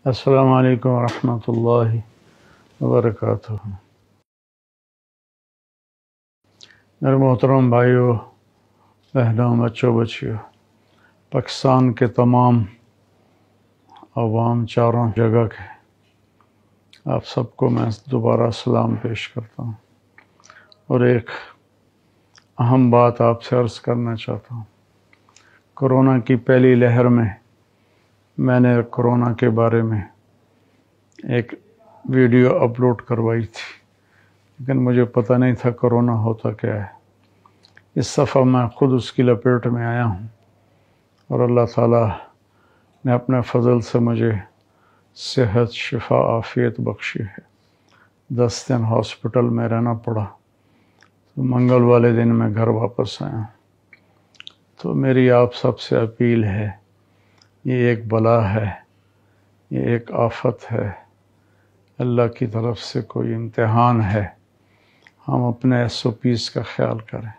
السلام علیکم ورحمۃ اللہ وبرکاتہ۔ میرے محترم بھائیوں، بہنوں، بچوں، بچیوں، پاکستان کے تمام عوام چاروں جگہ کے آپ سب کو میں دوبارہ سلام پیش کرتا ہوں اور ایک اہم بات آپ سے عرض کرنا چاہتا ہوں۔ کورونا کی پہلی لہر میں نے کورونا کے بارے میں ایک ویڈیو اپلوڈ کروائی تھی، لیکن مجھے پتہ نہیں تھا کورونا ہوتا کیا ہے۔ اس دفعہ میں خود اس کی لپیٹ میں آیا ہوں اور اللہ تعالیٰ نے اپنے فضل سے مجھے صحت، شفا، عافیت بخشی ہے۔ 10 دن ہاسپٹل میں رہنا پڑا، تو منگل والے دن میں گھر واپس آیا ہوں۔ تو میری آپ سب سے اپیل ہے، یہ ایک بلا ہے، یہ ایک آفت ہے، اللہ کی طرف سے کوئی امتحان ہے۔ ہم اپنے SOPs کا خیال کریں،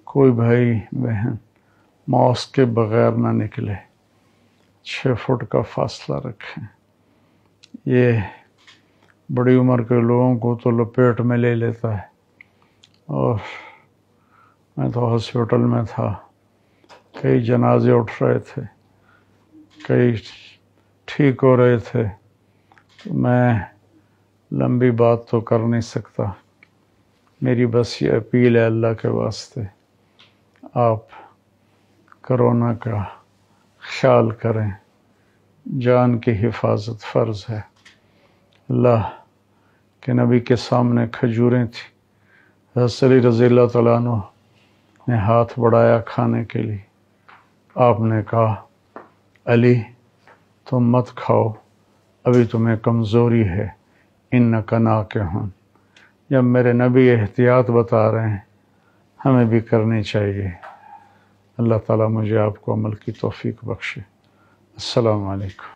کوئی بھائی بہن ماسک کے بغیر نہ نکلے، 6 فٹ کا فاصلہ رکھیں۔ یہ بڑی عمر کے لوگوں کو تو لپیٹ میں لے لیتا ہے، اور میں تو ہاسپٹل میں تھا، کئی جنازے اٹھ رہے تھے، کئی ٹھیک ہو رہے تھے، تو میں لمبی بات تو کر نہیں سکتا۔ میری بس یہ اپیل ہے اللہ کے واسطے، آپ کورونا کا خیال کریں، جان کی حفاظت فرض ہے۔ اللہ کے نبی کے سامنے کھجوریں تھیں، حضرت علی رضی اللہ تعالیٰ عنہ نے ہاتھ بڑھایا کھانے کے لیے، آپ نے کہا علی تم مت کھاؤ، ابھی تمہیں کمزوری ہے، انک ناکحٌ۔ جب میرے نبی احتیاط بتا رہے ہیں، ہمیں بھی کرنی چاہیے۔ اللہ تعالیٰ مجھے آپ کو عمل کی توفیق بخشے۔ السلام علیکم۔